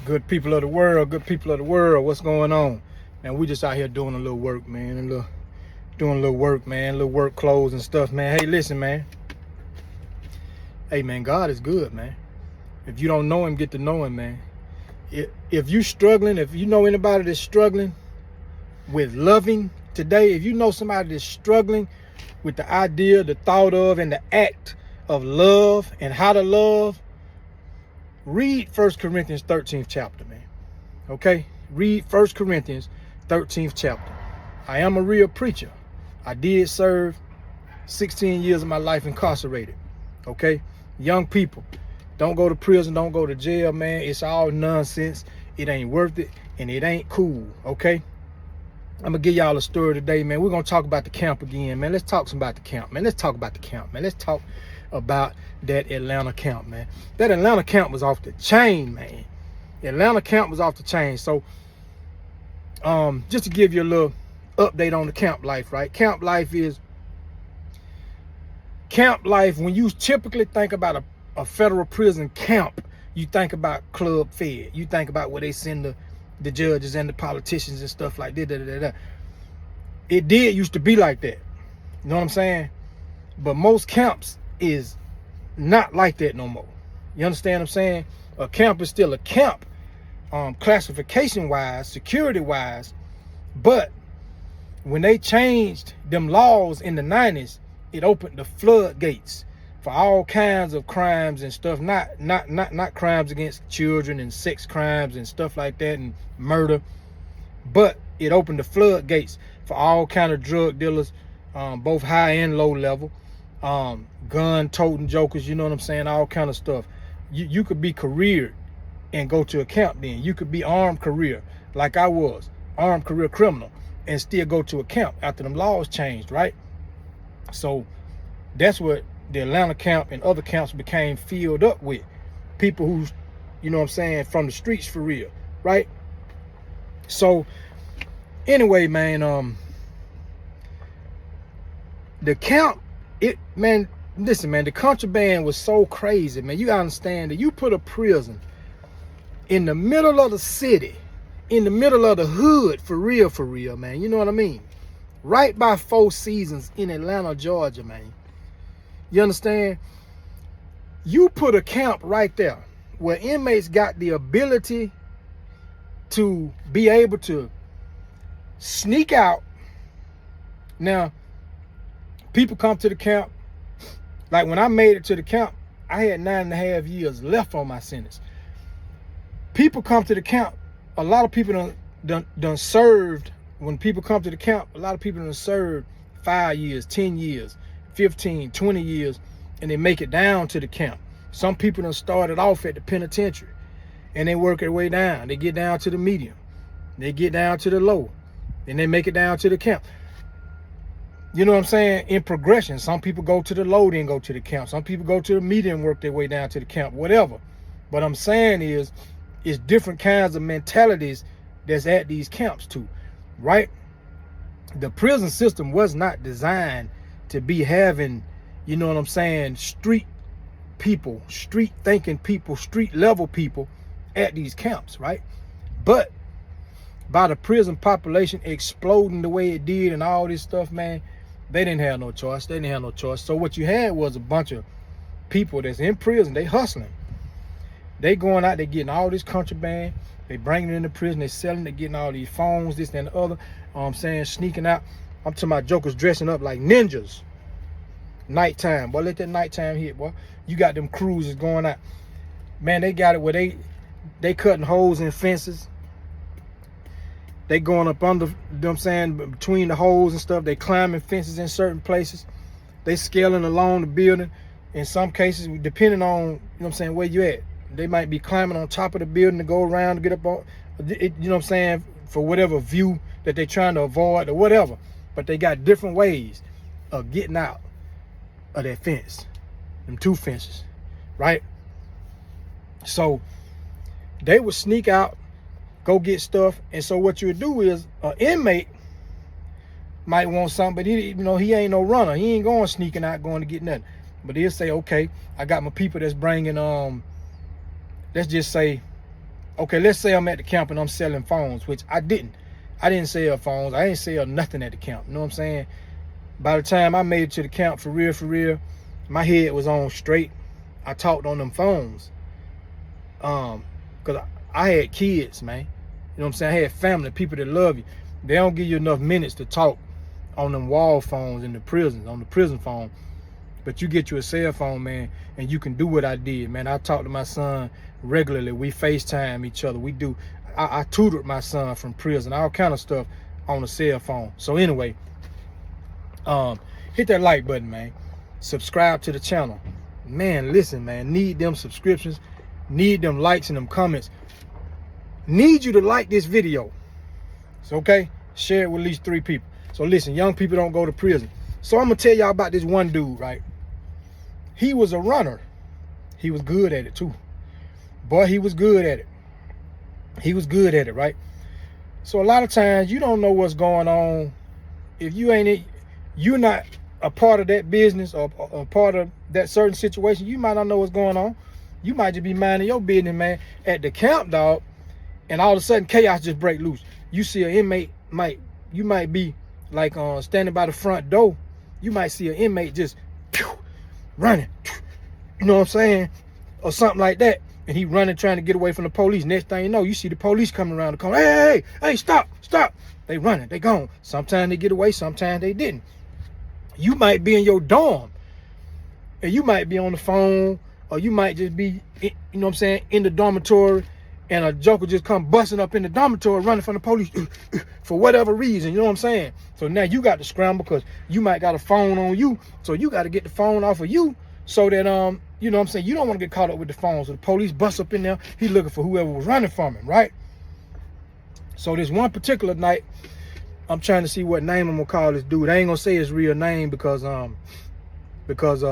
Good people of the world, what's going on? Man, we just out here doing a little work, man. Doing a little work, man. Little work clothes and stuff, man. Hey, listen, man. Hey, man, God is good, man. If you don't know him, get to know him, man. If you struggling, if you know anybody that's struggling with loving today, if you know somebody that's struggling with the idea, the thought of, and the act of love and how to love, read 1 Corinthians 13th chapter, man. Okay? Read 1 Corinthians 13th chapter. I am a real preacher. I did serve 16 years of my life incarcerated. Okay? Young people, don't go to prison, don't go to jail, man. It's all nonsense. It ain't worth it, and it ain't cool, okay? I'm gonna give y'all a story today, man. We're gonna talk about the camp again, man. Let's talk some about the camp, man. Let's talk about the camp, man. Let's talk about that Atlanta camp, man. That Atlanta camp was off the chain, man. The Atlanta camp was off the chain. So, just to give you a little update on the camp life, right? Camp life, when you typically think about a federal prison camp, you think about Club Fed. You think about where they send the judges and the politicians and stuff like that. It did used to be like that. You know what I'm saying? But most camps is not like that no more. You understand what I'm saying? A camp is still a camp, classification wise, security wise. But when they changed them laws in the 90s, it opened the floodgates for all kinds of crimes and stuff, not crimes against children and sex crimes and stuff like that and murder, but it opened the floodgates for all kind of drug dealers, both high and low level, gun toting jokers, you know what I'm saying, all kind of stuff. You could be careered and go to a camp then. You could be armed career, like I was, armed career criminal, and still go to a camp after them laws changed, right? So that's what the Atlanta camp and other camps became filled up with. People who's, you know what I'm saying, from the streets for real, right? So anyway, man, the camp, listen, man, the contraband was so crazy, man. You understand that you put a prison in the middle of the city, in the middle of the hood, for real, man. You know what I mean? Right by Four Seasons in Atlanta, Georgia, man. You understand? You put a camp right there where inmates got the ability to be able to sneak out. Now, people come to the camp. Like when I made it to the camp, I had 9.5 years left on my sentence. People come to the camp. A lot of people done served. When people come to the camp, a lot of people done served 5 years, 10 years, 15, 20 years, and they make it down to the camp. Some people done started off at the penitentiary and they work their way down. They get down to the medium. They get down to the low. And they make it down to the camp. You know what I'm saying? In progression, some people go to the low, then go to the camp. Some people go to the medium, work their way down to the camp, whatever. What I'm saying is, it's different kinds of mentalities that's at these camps too, right? The prison system was not designed to be having, you know what I'm saying, street people, street thinking people, street level people at these camps, right? But by the prison population exploding the way it did and all this stuff, man, they didn't have no choice. They didn't have no choice. So what you had was a bunch of people that's in prison. They hustling. They going out, they getting all this contraband. They bringing it into prison. They selling. They getting all these phones, this and the other. I'm saying, sneaking out. I'm talking about jokers dressing up like ninjas. Nighttime, boy, let that nighttime hit, boy. You got them cruisers going out. Man, they got it where they cutting holes in fences. They going up under, you know what I'm saying, between the holes and stuff. They climbing fences in certain places. They scaling along the building. In some cases, depending on, you know what I'm saying, where you at. They might be climbing on top of the building to go around to get up on, you know what I'm saying, for whatever view that they're trying to avoid or whatever. But they got different ways of getting out of that fence, them two fences, right? So they would sneak out, go get stuff. And so what you would do is an inmate might want something, but he ain't no runner. He ain't going sneaking out, going to get nothing. But he'll say, okay, I got my people that's bringing, let's just say Okay, let's say I'm at the camp and I'm selling phones, which I didn't. I didn't sell phones. I didn't sell nothing at the camp. You know what I'm saying? By the time I made it to the camp, for real, my head was on straight. I talked on them phones. Because I had kids, man. You know what I'm saying? I had family, people that love you. They don't give you enough minutes to talk on them wall phones in the prisons, on the prison phone. But you get you a cell phone, man, and you can do what I did, man. I talk to my son regularly. We FaceTime each other. I tutored my son from prison, all kind of stuff on a cell phone. So anyway, hit that like button, man. Subscribe to the channel. Man, listen, man, need them subscriptions, need them likes and them comments. Need you to like this video. It's okay? Share it with at least 3 people. So listen, young people don't go to prison. So I'm gonna tell y'all about this one dude, right? He was a runner. He was good at it too. Boy, he was good at it. He was good at it, right? So a lot of times you don't know what's going on. If you're not a part of that business or a part of that certain situation, you might not know what's going on. You might just be minding your business, man, at the camp, dog, and all of a sudden chaos just break loose. You see an inmate, you might be like standing by the front door. You might see an inmate just running, you know what I'm saying, or something like that, and he running trying to get away from the police. Next thing you know, you see the police coming around the corner. Hey, stop. They running, they gone. Sometimes they get away, sometimes they didn't. You might be in your dorm and you might be on the phone, or you might just be, you know what I'm saying, in the dormitory, and a joker just come busting up in the dormitory running from the police for whatever reason, you know what I'm saying? So now you got to scramble because you might got a phone on you, so you got to get the phone off of you so that, you know what I'm saying, you don't want to get caught up with the phone. So the police bust up in there, he looking for whoever was running from him, right? So this one particular night, I'm trying to see what name I'm gonna call this dude. I ain't gonna say his real name because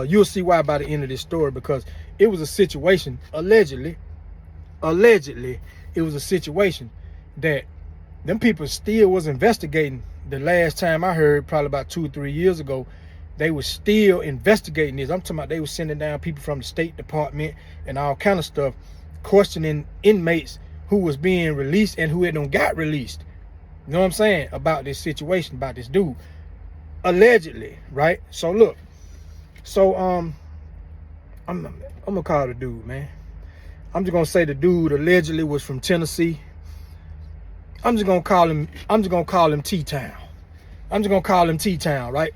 you'll see why by the end of this story, because it was a situation, allegedly, it was a situation that them people still was investigating. The last time I heard, probably about 2 or 3 years ago, they were still investigating this. I'm talking about they were sending down people from the State Department and all kind of stuff, questioning inmates who was being released and who had them got released. You know what I'm saying? About this situation, about this dude. Allegedly, right? So look, so I'm gonna call the dude, man. I'm just gonna say the dude allegedly was from Tennessee. I'm just gonna call him T-Town. I'm just gonna call him T-Town, right?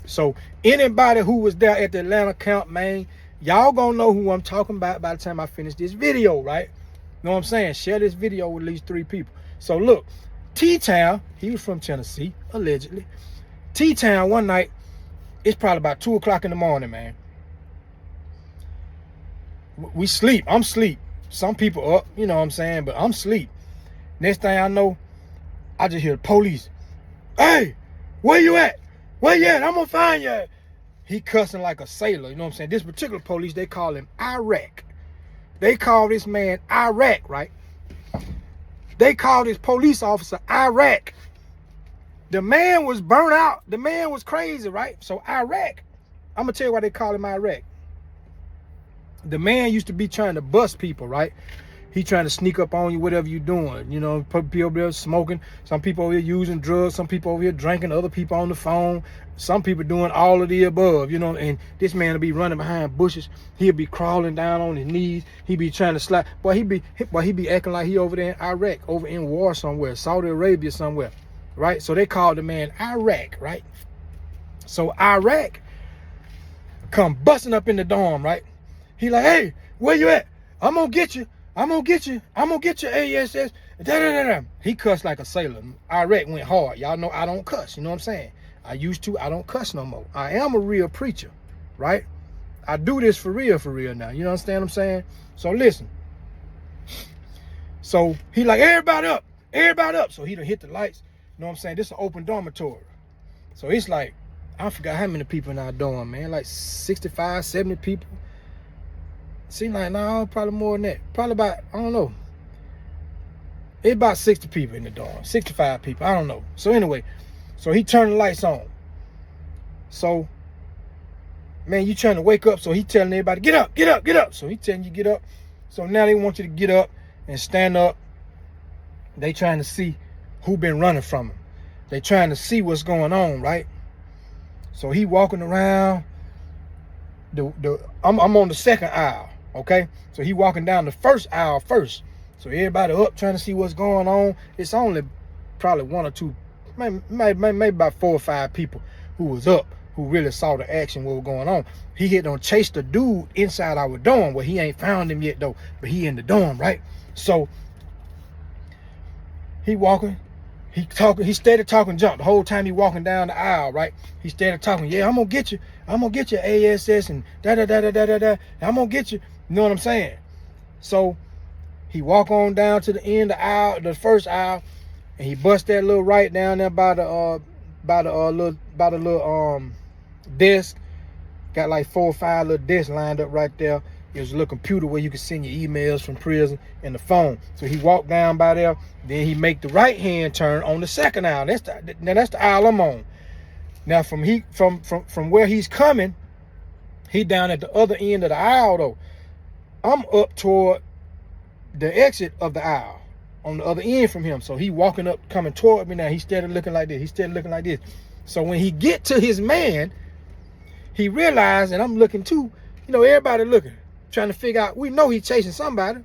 So anybody who was there at the Atlanta camp, man, y'all gonna know who I'm talking about by the time I finish this video, right? You know what I'm saying? Share this video with at least 3 people. So look, T-Town, he was from Tennessee, allegedly. T-Town one night, it's probably about 2 o'clock in the morning, man. We sleep, I'm asleep. Some people up, you know what I'm saying, but I'm asleep. Next thing I know, I just hear the police. Hey, where you at? Where you at? I'm gonna find you. He cussing like a sailor, you know what I'm saying? This particular police, they call him Iraq. They call this man Iraq, right? They called this police officer Iraq. The man was burnt out. The man was crazy, right? So Iraq, I'm gonna tell you why they call him Iraq. The man used to be trying to bust people, right? He trying to sneak up on you, whatever you doing. You know, people over there smoking. Some people over here using drugs. Some people over here drinking. Other people on the phone. Some people doing all of the above, you know. And this man will be running behind bushes. He'll be crawling down on his knees. He be trying to slide. Boy, he be acting like he over there in Iraq, over in war somewhere, Saudi Arabia somewhere, right? So they called the man Iraq, right? So Iraq come busting up in the dorm, right? He like, hey, where you at? I'm gonna get you. I'm gonna get you. I'm gonna get your ASS. He cussed like a sailor. Iraq went hard. Y'all know I don't cuss. You know what I'm saying? I used to. I don't cuss no more. I am a real preacher, right? I do this for real now. You understand what I'm saying? So listen. So he like, everybody up. So he done hit the lights. You know what I'm saying? This is an open dormitory. So it's like, I forgot how many people in our dorm, man. Like 65, 70 people. Seems like, no, probably more than that. Probably about, I don't know. It's about 60 people in the dorm. 65 people, I don't know. So anyway, so he turned the lights on. So, man, you trying to wake up. So he telling everybody, get up. So he telling you get up. So now they want you to get up and stand up. They trying to see who been running from him. They trying to see what's going on, right? So he walking around. I'm on the second aisle, okay? So he walking down the first aisle first. So everybody up trying to see what's going on. It's only probably one or two, maybe about 4 or 5 people who was up, who really saw the action, what was going on. He hit on chase the dude inside our dorm. Well, he ain't found him yet though, but he in the dorm, right? So he walking, he talking, he steady talking junk the whole time he walking down the aisle, right? He steady talking, yeah, I'm gonna get you ASS and da. I'm gonna get you. You know what I'm saying? So he walk on down to the end of the aisle, the first aisle, and he bust that little right down there by the little desk. Got like 4 or 5 little desks lined up right there. It was a little computer where you could send your emails from prison and the phone. So he walked down by there. Then he make the right hand turn on the second aisle. That's the aisle I'm on. Now from where he's coming, he down at the other end of the aisle though. I'm up toward the exit of the aisle on the other end from him. So he walking up, coming toward me now. He steady looking like this. He steady looking like this. So when he get to his man, he realized, and I'm looking too, you know, everybody looking, trying to figure out, we know he's chasing somebody,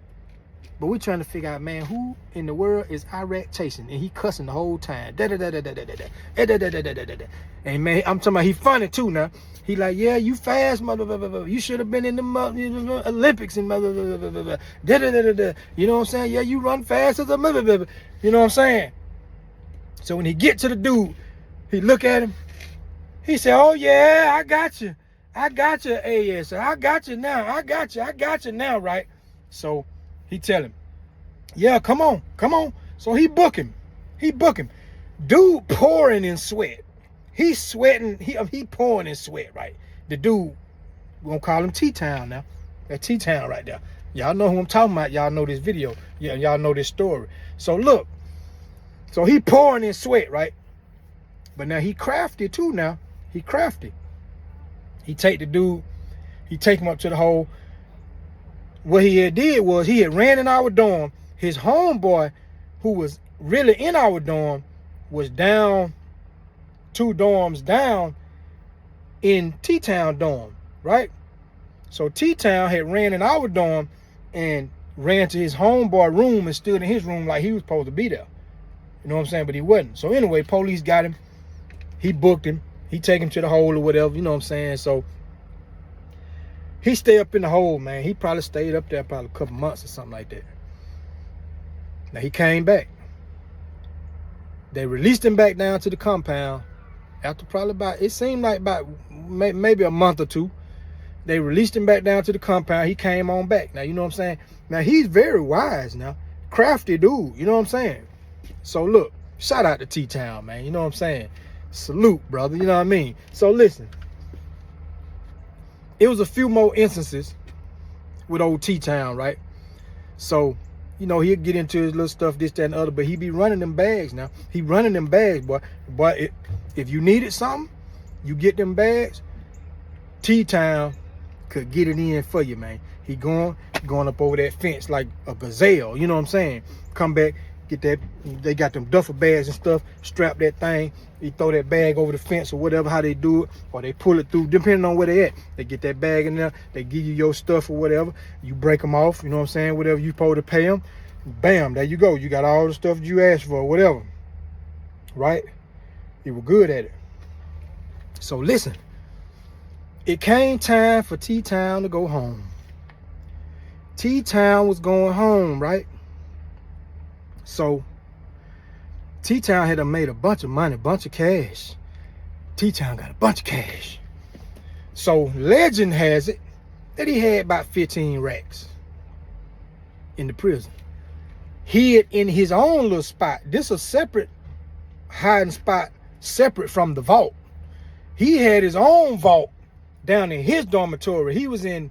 but we trying to figure out, man, who in the world is Iraq chasing? And he cussing the whole time. And man, I'm talking about he funny too now. He like, yeah, you fast, mother. You should have been in the Olympics and mother. You know what I'm saying? Yeah, you run fast as a mother. You know what I'm saying? So when he get to the dude, he look at him. He said, oh yeah, I got you, AS. I got you now. I got you now, right? So he tell him, yeah, come on. So he book him. Dude pouring in sweat. He's sweating. He pouring in sweat, right? The dude, we're gonna call him T-Town now. That T-Town right there. Y'all know who I'm talking about. Y'all know this video. Yeah, y'all know this story. So look. So he pouring in sweat, right? But now he crafty too now. He crafty. He take the dude, he take him up to the hole. What he had did was he had ran in our dorm. His homeboy, who was really in our dorm, was down 2 dorms down in T-Town dorm, right? So T-Town had ran in our dorm and ran to his homeboy room and stood in his room like he was supposed to be there. You know what I'm saying? But he wasn't. So anyway, police got him. He booked him. He take him to the hole or whatever. You know what I'm saying? So he stay up in the hole, man. He probably stayed up there probably a couple months or something like that. Now he came back. They released him back down to the compound after probably about, it seemed like about maybe a month or 2. They released him back down to the compound. He came on back. Now, you know what I'm saying? Now, he's very wise now. Crafty dude. You know what I'm saying? So, look. Shout out to T-Town, man. You know what I'm saying? Salute, brother. You know what I mean? So, listen. It was a few more instances with old T-Town, right? So, you know, he'll get into his little stuff, this, that, and the other, but he be running them bags now. He running them bags, boy. But if you needed something, you get them bags, T-Town could get it in for you, man. He going up over that fence like a gazelle, you know what I'm saying? Come back, get that, they got them duffel bags and stuff, strap that thing, he throw that bag over the fence or whatever, how they do it, or they pull it through, depending on where they at. They get that bag in there, they give you your stuff or whatever, you break them off, you know what I'm saying, whatever you supposed to pay them, bam, there you go. You got all the stuff you asked for, whatever, right? You were good at it. So listen, it came time for T-Town to go home. T-Town was going home, right? So T-Town had made a bunch of money, a bunch of cash. T-Town got a bunch of cash. So legend has it that he had about 15 racks in the prison. Hid in his own little spot. This is a separate hiding spot, separate from the vault. He had his own vault down in his dormitory. He was in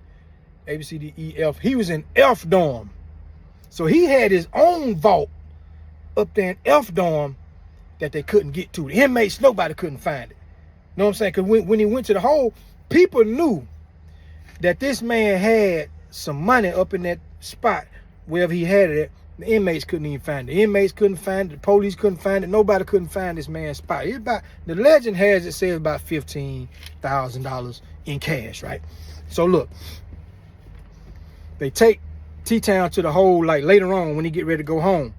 A, B, C, D, E, F. He was in F dorm. So he had his own vault up there in F dorm that they couldn't get to. The inmates, nobody couldn't find it. You know what I'm saying? Because when he went to the hole, people knew that this man had some money up in that spot, wherever he had it at, The inmates couldn't even find it. The inmates couldn't find it. The police couldn't find it. Nobody couldn't find this man's spot. The legend has it says about $15,000 in cash, right? So look, they take T-Town to the hole like later on when he get ready to go home.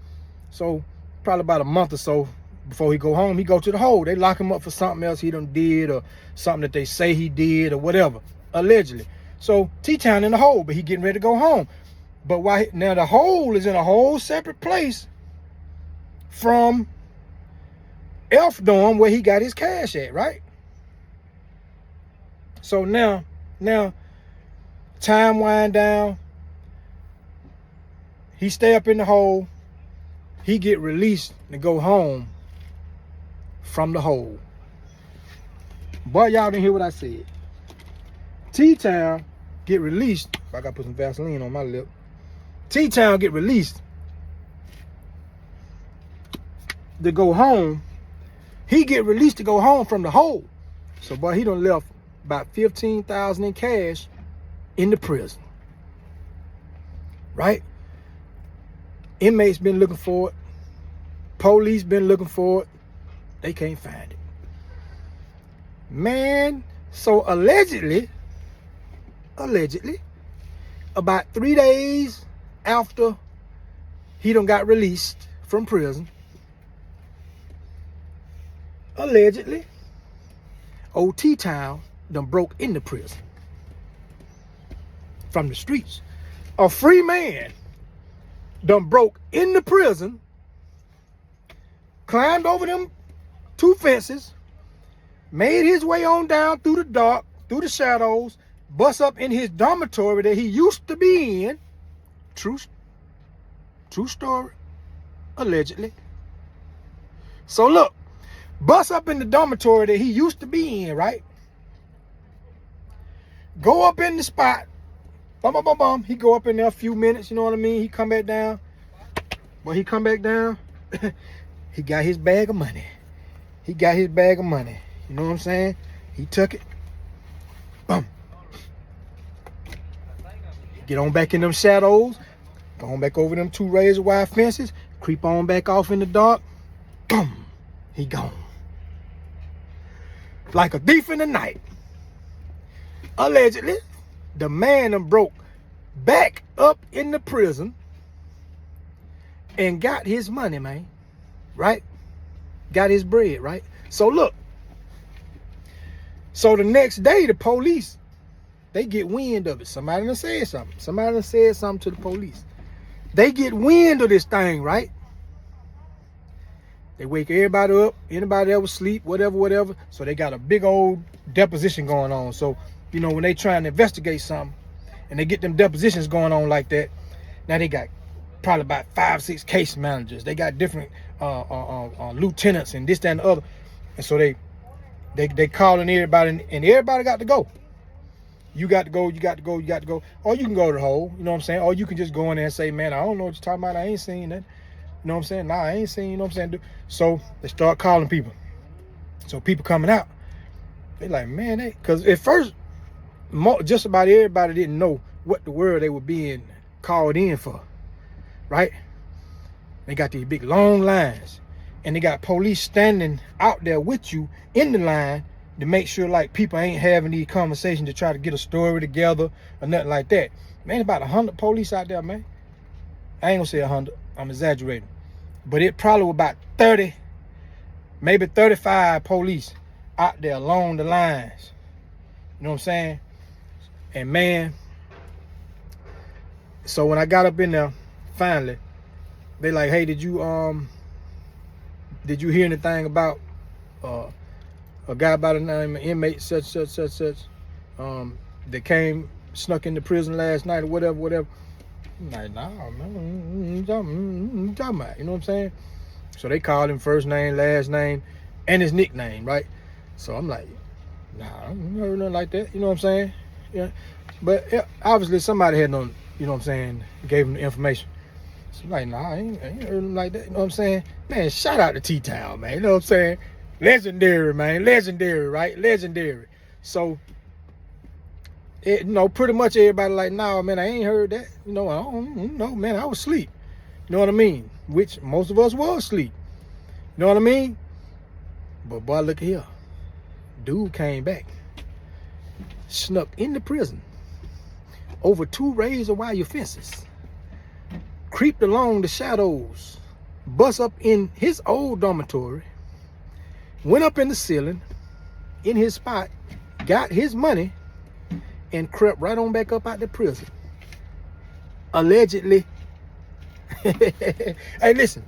So probably about a month or so before he go home, he go to the hole. They lock him up for something else he done did or something that they say he did or whatever, allegedly. So T-Town in the hole, but he getting ready to go home. But now the hole is in a whole separate place from Elf Dorm where he got his cash at, right? So now time wind down. He stay up in the hole. He get released to go home from the hole. Boy, y'all didn't hear what I said. T-Town get released. I gotta put some Vaseline on my lip. T-Town get released to go home. He get released to go home from the hole. So boy, he done left about $15,000 in cash in the prison. Right? Inmates been looking for it. Police been looking for it. They can't find it. Man, so allegedly, about 3 days after he done got released from prison, allegedly, old T-Town done broke into prison from the streets. A free man done broke into prison, climbed over them 2 fences, made his way on down through the dark, through the shadows, bust up in his dormitory that he used to be in. True story, allegedly. So look, bust up in the dormitory that he used to be in, right? Go up in the spot. Bum. He go up in there a few minutes, you know what I mean? He come back down. When he come back down, he got his bag of money. You know what I'm saying? He took it. Boom. Get on back in them shadows. Go on back over them 2 razor wire fences. Creep on back off in the dark. Boom. He gone. Like a thief in the night. Allegedly, the man done broke back up in the prison and got his money, man. Right? Got his bread, right? So look. So the next day, the police, they get wind of it. Somebody done said something. Somebody done said something to the police. They get wind of this thing, right? They wake everybody up. Anybody that was asleep, whatever. So they got a big old deposition going on. So, you know, when they trying to investigate something and they get them depositions going on like that, now they got probably about 5, 6 case managers. They got different lieutenants and this, that, and the other. And so they calling everybody and everybody got to go. You got to go. Or you can go to the hole, you know what I'm saying? Or you can just go in there and say, man, I don't know what you're talking about. I ain't seen that. You know what I'm saying? Nah, I ain't seen, you know what I'm saying? So they start calling people. So people coming out, they like, man, because at first, just about everybody didn't know what the world they were being called in for, right? They got these big long lines, and they got police standing out there with you in the line to make sure like people ain't having these conversations to try to get a story together or nothing like that. Man, about 100 police out there, man. I ain't gonna say 100, I'm exaggerating. But it probably was about 30, maybe 35 police out there along the lines. You know what I'm saying? And man, so when I got up in there, finally, they like, hey, did you hear anything about a guy by the name of inmate such that came, snuck into prison last night or whatever? I'm like, nah, man, what you talking about? You know what I'm saying? So they called him first name, last name, and his nickname, right? So I'm like, nah, I don't heard nothing like that. You know what I'm saying? Yeah. But yeah, obviously somebody had no, you know what I'm saying, gave him the information. So I'm like, nah, I ain't heard nothing like that. You know what I'm saying? Man, shout out to T-Town, man. You know what I'm saying? Legendary, man. Legendary, right? Legendary. So, you know, pretty much everybody like, nah, man, I ain't heard that. You know, I don't know, man, I was asleep. You know what I mean? Which most of us was asleep. You know what I mean? But boy, look here. Dude came back. Snuck into prison. Over 2 razor wire fences. Creeped along the shadows. Bust up in his old dormitory. Went up in the ceiling. In his spot. Got his money. And crept right on back up out the prison. Allegedly. Hey, listen.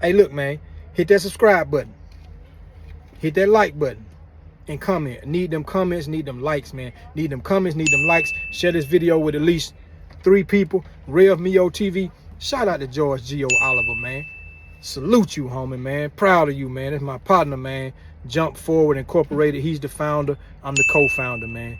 Hey, look, man. Hit that subscribe button. Hit that like button. And comment. Need them comments, need them likes, man. Need them comments, need them likes. Share this video with at least 3 people. Rev Mio TV. Shout out to George G.O. Oliver, man. Salute you, homie, man. Proud of you, man. That's my partner, man. Jump Forward Incorporated. He's the founder. I'm the co-founder, man.